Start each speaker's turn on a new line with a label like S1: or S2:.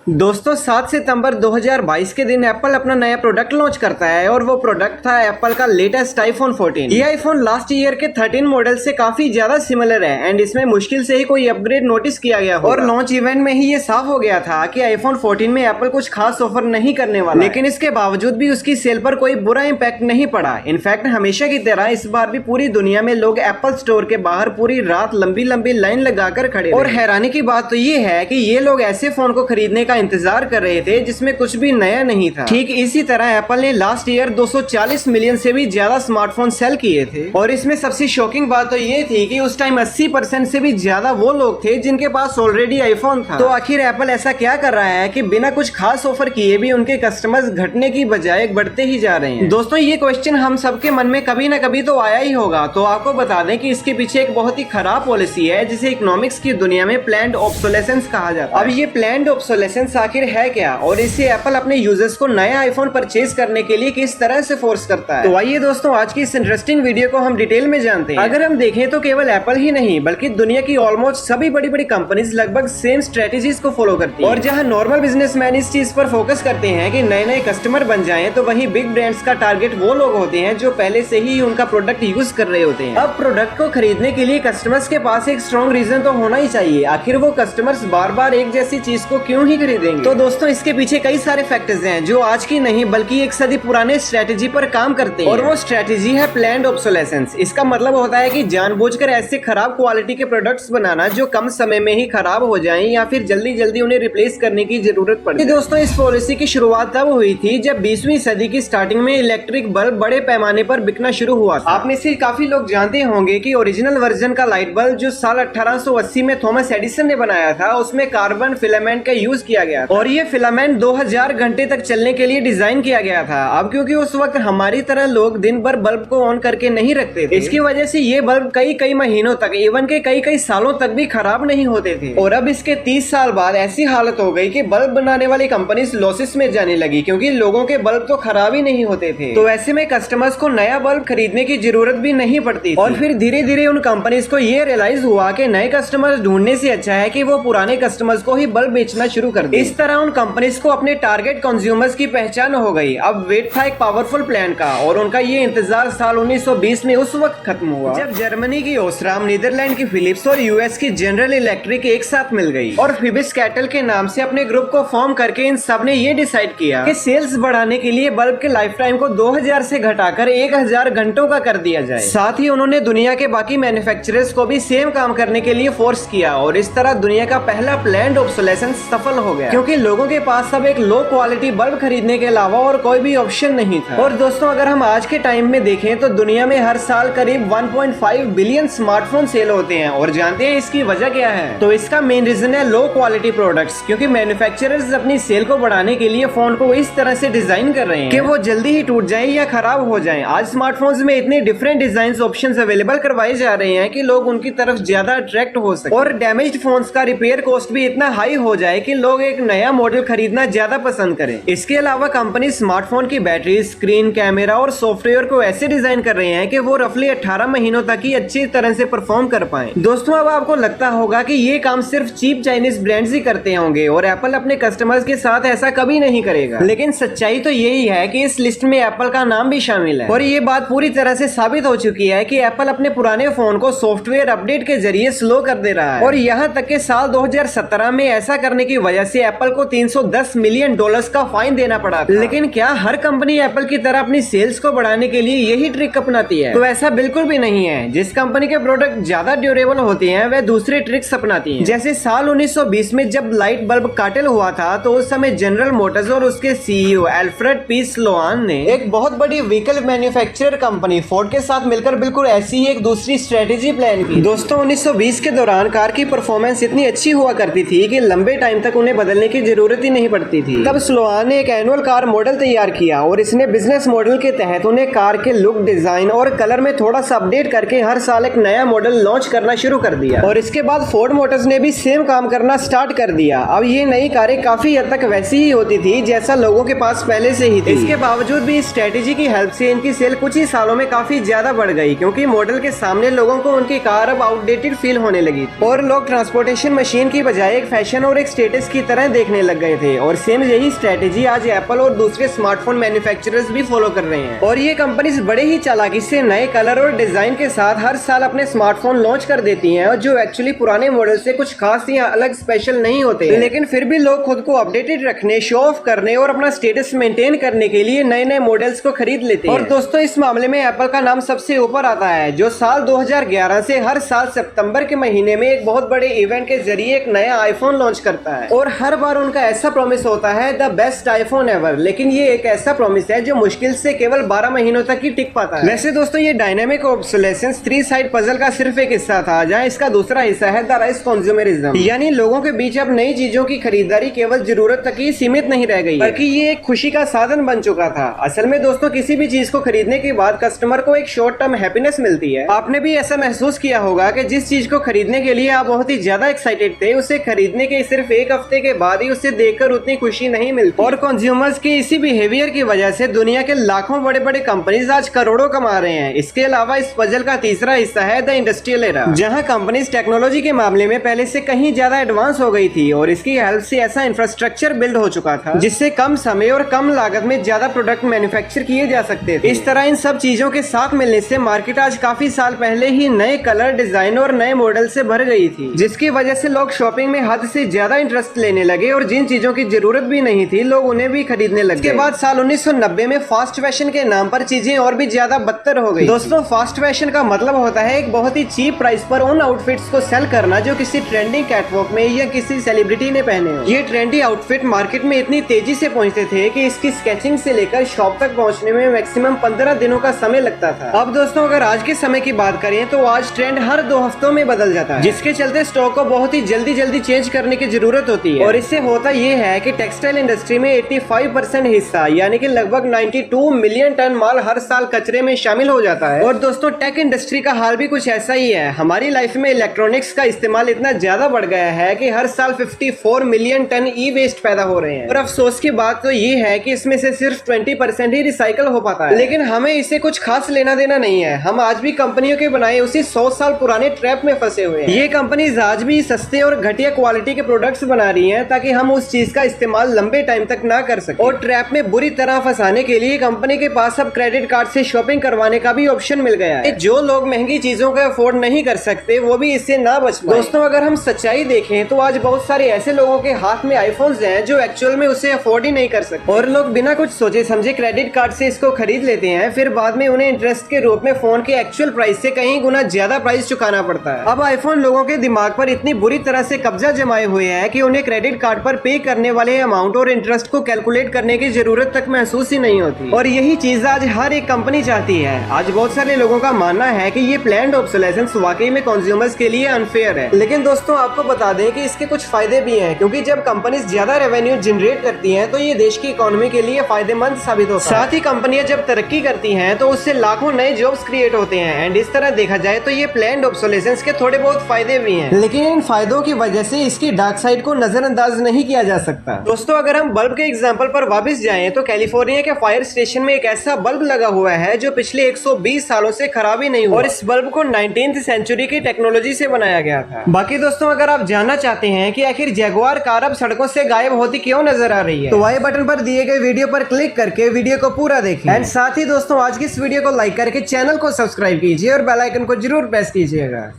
S1: दोस्तों 7 सितंबर 2022 के दिन एप्पल अपना नया प्रोडक्ट लॉन्च करता है और वो प्रोडक्ट था एप्पल का लेटेस्ट आईफोन 14। ये आईफोन लास्ट ईयर के 13 मॉडल से काफी ज्यादा सिमिलर है एंड इसमें मुश्किल से ही कोई अपग्रेड नोटिस किया गया और लॉन्च इवेंट में ही ये साफ हो गया था कि आईफोन 14 में एप्पल कुछ खास ऑफर नहीं करने वाला, लेकिन इसके बावजूद भी उसकी सेल पर कोई बुरा इम्पैक्ट नहीं पड़ा। इनफैक्ट हमेशा की तरह इस बार भी पूरी दुनिया में लोग एप्पल स्टोर के बाहर पूरी रात लंबी लंबी लाइन लगाकर खड़े और हैरानी की बात तो ये है कि ये लोग ऐसे फोन को खरीदने का इंतजार कर रहे थे जिसमें कुछ भी नया नहीं था। ठीक इसी तरह एप्पल ने लास्ट ईयर 240 मिलियन से भी ज्यादा स्मार्टफोन सेल किए थे और इसमें सबसे शॉकिंग बात तो ये थी कि उस टाइम 80% से भी ज्यादा वो लोग थे जिनके पास ऑलरेडी आईफोन था। तो आखिर एप्पल ऐसा क्या कर रहा है कि बिना कुछ खास ऑफर किए भी उनके कस्टमर्स घटने की बजाय बढ़ते ही जा रहे हैं। दोस्तों ये क्वेश्चन हम सबके मन में कभी ना कभी तो आया ही होगा। तो आपको बता दें कि इसके पीछे एक बहुत ही खराब पॉलिसी है जिसे इकोनॉमिक्स की दुनिया में प्लान्ड ऑब्सोलेसेंस कहा जाता है। अब ये प्लान्ड ऑब्सोलेसेंस आखिर है क्या और इसे एप्पल अपने यूजर्स को नया आईफोन परचेज करने के लिए किस तरह से फोर्स करता है। तो आइए दोस्तों आज की इस इंटरेस्टिंग वीडियो को हम डिटेल में जानते हैं। अगर हम देखें तो केवल एप्पल ही नहीं बल्कि दुनिया की ऑलमोस्ट सभी बड़ी बड़ी कंपनीज लगभग सेम स्ट्रेटेजीज को फॉलो करती है और जहां नॉर्मल बिजनेसमैन इस चीज पर फोकस करते हैं कि नए नए कस्टमर बन जाएं, तो वहीं बिग ब्रांड्स का टारगेट वो लोग होते हैं जो पहले से ही उनका प्रोडक्ट यूज कर रहे होते हैं। अब प्रोडक्ट को खरीदने के लिए कस्टमर्स के पास एक स्ट्रॉन्ग रीजन तो होना ही चाहिए। आखिर वो कस्टमर्स बार बार एक जैसी चीज को क्यों ही खरीदेंगे। तो दोस्तों इसके पीछे कई सारे फैक्टर्स हैं जो आज की नहीं बल्कि एक सदी पुराने स्ट्रेटेजी पर काम करते हैं और वो स्ट्रेटेजी है प्लान्ड ऑब्सोलेसेंस। इसका मतलब होता है कि जानबूझकर ऐसे खराब क्वालिटी के प्रोडक्ट्स बनाना जो कम समय में ही खराब हो जाएं या फिर जल्दी जल्दी उन्हें रिप्लेस करने की जरूरत पड़े। दोस्तों इस पॉलिसी की शुरुआत तब हुई थी जब 20वीं सदी की स्टार्टिंग में इलेक्ट्रिक बल्ब बड़े पैमाने पर बिकना शुरू हुआ था। आप में से काफी लोग जानते होंगे कि ओरिजिनल वर्जन का लाइट बल्ब जो साल 1880 में थॉमस एडिसन ने बनाया था उसमें कार्बन फिलामेंट का यूज किया गया था और ये फिलामेंट 2000 घंटे तक चलने के लिए डिजाइन किया गया था। अब क्योंकि उस वक्त हमारी तरह लोग दिन भर बल्ब को ऑन करके नहीं रखते थे, इसकी वजह से ये बल्ब कई महीनों तक इवन के कई सालों तक भी खराब नहीं होते थे। और अब इसके 30 साल बाद ऐसी हालत हो गई कि बल्ब बनाने वाली कंपनी लॉसेस में जाने लगी क्योंकि लोगों के बल्ब तो खराब ही नहीं होते थे। तो ऐसे में कस्टमर्स को नया बल्ब खरीदने की जरूरत भी नहीं पड़ती और फिर धीरे धीरे उन कंपनीज को ये रियलाइज हुआ कि नए कस्टमर्स ढूंढने से अच्छा है कि वो पुराने कस्टमर्स को ही बल्ब बेचना शुरू कर दे। इस तरह उन कंपनीज को अपने टारगेट कंज्यूमर्स की पहचान हो गई। अब वेट था एक पावरफुल प्लान का और उनका ये इंतजार साल 1920 में उस वक्त खत्म हुआ जब जर्मनी की ओस्राम, नीदरलैंड की फिलिप्स और यूएस की जनरल इलेक्ट्रिक एक साथ मिल गई और फिबिस कैटल के नाम से अपने ग्रुप को फॉर्म करके इन सब ने ये डिसाइड किया कि सेल्स बढ़ाने के लिए बल्ब के लाइफ टाइम को 2000 से घटाकर 1000 घंटों का कर दिया जाए। साथ ही उन्होंने दुनिया के बाकी मैन्युफैक्चरर्स को भी सेम काम करने के लिए फोर्स किया और इस तरह दुनिया का पहला प्लान्ड ऑब्सोलेसेंस सफल हो गया क्योंकि लोगों के पास अब एक लो क्वालिटी बल्ब खरीदने के अलावा और कोई भी ऑप्शन नहीं था। और दोस्तों अगर हम आज के टाइम में देखें तो दुनिया में हर साल करीब 1.5 बिलियन स्मार्टफोन सेल होते हैं और जानते हैं इसकी वजह क्या है। तो इसका मेन रीजन है लो क्वालिटी प्रोडक्ट्स, क्योंकि मैन्युफैक्चरर्स अपनी सेल को बढ़ाने के लिए फोन को इस तरह से डिजाइन कर रहे हैं कि वो जल्दी ही टूट जाएं या खराब हो जाएं। आज स्मार्टफोन्स में इतने डिफरेंट डिजाइन ऑप्शंस अवेलेबल करवाए जा रहे हैं कि लोग उनकी तरफ ज्यादा अट्रैक्ट हो सके और डैमेज्ड फोन्स का रिपेयर कॉस्ट भी इतना हाई हो जाए कि लोग एक नया मॉडल खरीदना ज्यादा पसंद करें। इसके अलावा कंपनी स्मार्टफोन की बैटरी, स्क्रीन, कैमरा और सॉफ्टवेयर को ऐसे डिजाइन कर रहे हैं कि वो रफली 18 महीनों तक ही अच्छी तरह से परफॉर्म कर पाएं। दोस्तों अब आपको लगता होगा कि ये काम सिर्फ चीप चाइनीज ब्रांड्स ही करते होंगे और एप्पल अपने कस्टमर्स के साथ ऐसा कभी नहीं करेगा, लेकिन सच्चाई तो यही है कि इस लिस्ट में एप्पल का नाम भी शामिल है और ये बात पूरी तरह से साबित हो चुकी है कि एप्पल अपने पुराने फोन को सॉफ्टवेयर अपडेट के जरिए स्लो कर दे रहा है और यहाँ तक कि साल 2017 में ऐसा करने की वजह से एप्पल को $310 मिलियन का फाइन देना पड़ा था। लेकिन क्या हर कंपनी एप्पल की तरह अपनी सेल्स को बढ़ाने के लिए यही ट्रिक अपनाती है? तो ऐसा बिल्कुल भी नहीं है। जिस कंपनी के प्रोडक्ट ज्यादा ड्यूरेबल होते हैं वह दूसरे ट्रिक्स अपनाती हैं। जैसे साल 1920 में जब लाइट बल्ब कार्टेल हुआ था तो उस समय जनरल मोटर्स और उसके सीईओ एल्फ्रेड पी स्लोआन ने एक बहुत बड़ी व्हीकल मैन्युफैक्चरर कंपनी फोर्ड के साथ मिलकर बिल्कुल ऐसी ही एक दूसरी स्ट्रेटेजी प्लान की। दोस्तों 1920 के दौरान कार की परफॉर्मेंस इतनी अच्छी हुआ करती थी कि लंबे टाइम तक उन्हें बदलने की जरूरत ही नहीं पड़ती थी। तब स्लोआन ने एक एनुअल कार मॉडल तैयार किया और इसने बिजनेस मॉडल के तहत उन्हें कार के लुक, डिजाइन और कलर में थोड़ा सा अपडेट करके हर साल एक नया मॉडल लॉन्च करना शुरू कर दिया और इसके बाद फोर्ड मोटर्स ने भी सेम काम करना स्टार्ट कर दिया। अब ये नई कारें काफी हद तक वैसी ही होती थी जैसा लोगों के पास पहले से ही थी। इसके बावजूद भी इस स्ट्रेटेजी की हेल्प से इनकी सेल कुछ ही सालों में काफी ज्यादा बढ़ गई क्योंकि मॉडल के सामने लोगों को उनकी कार अब आउटडेटेड फील होने लगी थी और लोग ट्रांसपोर्टेशन मशीन की बजाय एक फैशन और एक स्टेटस की तरह देखने लग गए थे और सेम यही स्ट्रेटेजी आज एप्पल और दूसरे स्मार्टफोन मैन्युफैक्चरर्स भी फॉलो कर रहे हैं। और ये कंपनीज बड़े ही चालाकी से नए कलर और डिजाइन के साथ हर साल अपने स्मार्टफोन लॉन्च कर देती हैं, और जो एक्चुअली पुराने मॉडल से कुछ खास या अलग स्पेशल नहीं होते, लेकिन फिर भी लोग खुद को अपडेटेड रखने, शो ऑफ करने और अपना स्टेटस मेंटेन करने के लिए नए नए मॉडल्स को खरीद लेते हैं। और दोस्तों इस मामले में एप्पल का नाम सबसे ऊपर आता है, जो साल 2011 से हर साल सितंबर के महीने में एक बहुत बड़े इवेंट के जरिए एक नया आईफोन लॉन्च करता है। और हर बार उनका ऐसा प्रॉमिस होता है द बेस्ट आईफोन एवर, लेकिन ये एक ऐसा प्रॉमिस है जो मुश्किल से केवल 12 महीनों तक ही टिक पाता है। वैसे दोस्तों ये डायनेमिक ऑब्सोलेसेंस 3 साइड पजल का सिर्फ एक हिस्सा था, जहाँ इसका दूसरा हिस्सा है द राइज कंज्यूमरिज्म, यानी लोगों के बीच अब नई चीजों की खरीदारी केवल जरूरत तक ही सीमित नहीं रह गई, बल्कि ये एक खुशी का साधन बन चुका था। असल में दोस्तों किसी भी चीज को खरीदने के बाद कस्टमर को एक शॉर्ट टर्म हैप्पीनेस मिलती है। आपने भी ऐसा महसूस किया होगा कि जिस चीज को खरीदने के लिए आप बहुत ही ज्यादा एक्साइटेड थे, उसे खरीदने के सिर्फ एक हफ्ते के बाद ही उसे देखकर उतनी खुशी नहीं मिलती। और कंज्यूमर्स के इसी बिहेवियर की वजह से दुनिया के लाखों बड़े बड़े कंपनीज आज करोड़ों कमा रहे हैं। इसके अलावा इस पजल का तीसरा हिस्सा है द इंडस्ट्रियल एरा, जहां कंपनीज टेक्नोलॉजी के मामले में पहले से कहीं ज्यादा एडवांस हो गई थी और इसकी हेल्प से ऐसा इंफ्रास्ट्रक्चर बिल्ड हो चुका था जिससे कम समय और कम लागत में ज्यादा प्रोडक्ट मैन्युफैक्चर किए जा सकते थे। इस तरह इन सब चीजों के साथ मिलने से मार्केट आज काफी साल पहले ही नए कलर, डिजाइन और नए मॉडल से भर गई थी, जिसकी वजह से लोग शॉपिंग में हद से ज्यादा इंटरेस्ट लेने लगे और जिन चीजों की जरूरत भी नहीं थी लोग उन्हें भी खरीदने लगे। इसके बाद साल 1990 में फास्ट फैशन के नाम पर चीजें और भी ज्यादा बदतर हो गई। दोस्तों फास्ट फैशन का मतलब होता है एक बहुत ही चीप प्राइस पर उन आउटफिट्स को सेल करना जो किसी ट्रेंडिंग कैटवॉक में या किसी सेलिब्रिटी ने पहने हो। ये ट्रेंडी आउटफिट मार्केट में इतनी तेजी से पहुंचते थे कि इसकी स्केचिंग से लेकर शॉप तक पहुंचने में मैक्सिमम 15 दिनों का समय लगता था। अब दोस्तों अगर आज के समय की बात करें तो आज ट्रेंड हर 2 हफ्तों में बदल जाता है, जिसके चलते स्टॉक को बहुत ही जल्दी चेंज करने की जरूरत होती है। और इससे होता ये है कि टेक्सटाइल इंडस्ट्री में 85% हिस्सा यानी कि लगभग 92 मिलियन टन माल हर साल कचरे में शामिल हो जाता है। और दोस्तों टेक इंडस्ट्री का हाल भी कुछ ऐसा ही है। हमारी लाइफ में इलेक्ट्रॉनिक्स का इस्तेमाल इतना ज्यादा बढ़ गया है कि हर साल 54 मिलियन टन ई वेस्ट पैदा हो रहे हैं। और अफसोस की बात तो ये है कि इसमें से सिर्फ 20% ही रिसाइकल हो पाता है, लेकिन हमें इससे कुछ खास लेना देना नहीं है। हम आज भी कंपनियों के बनाए उसी 100 साल पुराने ट्रैप में फंसे हुए हैं। ये कंपनीज आज भी सस्ते और घटिया क्वालिटी के प्रोडक्ट्स बना रही हैं ताकि हम उस चीज का इस्तेमाल लंबे टाइम तक ना कर सके। और ट्रैप में बुरी तरह फंसाने के लिए कंपनी के पास अब क्रेडिट कार्ड से शॉपिंग करवाने का भी ऑप्शन मिल गया है। जो लोग महंगी चीजों का अफोर्ड नहीं कर सकते वो भी इससे ना बच पाए। दोस्तों अगर हम सच्चाई देखें तो आज बहुत सारे ऐसे लोगों के हाथ में आईफोन्स हैं जो एक्चुअल में उसे अफोर्ड ही नहीं कर सकते, और लोग बिना कुछ सोचे समझे क्रेडिट कार्ड से इसको खरीद लेते हैं। फिर बाद में उन्हें इंटरेस्ट के रूप में फोन के एक्चुअल प्राइस से कहीं गुना ज्यादा प्राइस चुकाना पड़ता है। अब आईफोन लोगों के दिमाग पर इतनी बुरी तरह से कब्जा जमाए हुए है कि उन्हें क्रेडिट कार्ड पर पे करने वाले अमाउंट और इंटरेस्ट को कैलकुलेट करने की जरूरत तक महसूस ही नहीं होती। और यही चीज आज हर एक कंपनी चाहती है। आज बहुत सारे लोगों का मानना है कि ये प्लान्ड ऑब्सोलेसेंस वाकई में कंज्यूमर्स के लिए अनफेयर है, लेकिन दोस्तों आपको बता दें कि इसके कुछ फायदे भी हैं, क्योंकि जब कंपनीज ज्यादा रेवेन्यू जनरेट करती हैं तो ये देश की इकोनॉमी के लिए फायदेमंद साबित होता है। साथ ही कंपनियां जब तरक्की करती हैं तो उससे लाखों नए जॉब्स क्रिएट होते हैं। एंड इस तरह देखा जाए तो ये प्लान्ड ऑब्सोलेसेंस के थोड़े बहुत फायदे भी हैं, लेकिन इन फायदों की वजह से इसकी डार्क साइड को नजरअंदाज नहीं किया जा सकता। दोस्तों अगर हम बल्ब के एग्जांपल पर वापस जाएं तो कैलिफोर्निया के फायर स्टेशन में एक ऐसा बल्ब लगा हुआ है जो पिछले 120 सालों से खराब ही नहीं हुआ, और इस बल्ब को 19th सेंचुरी की टेक्नोलॉजी से बनाया गया था। बाकी दोस्तों अगर आप जानना चाहते हैं कि आखिर जगुआर कार अब सड़कों से गायब होती क्यों नजर आ रही है, तो आई बटन पर दिए गए वीडियो पर क्लिक करके वीडियो को पूरा देखिए। एंड साथ ही दोस्तों आज की इस वीडियो को लाइक करके चैनल को सब्सक्राइब कीजिए और बेल आइकन को जरूर प्रेस कीजिएगा।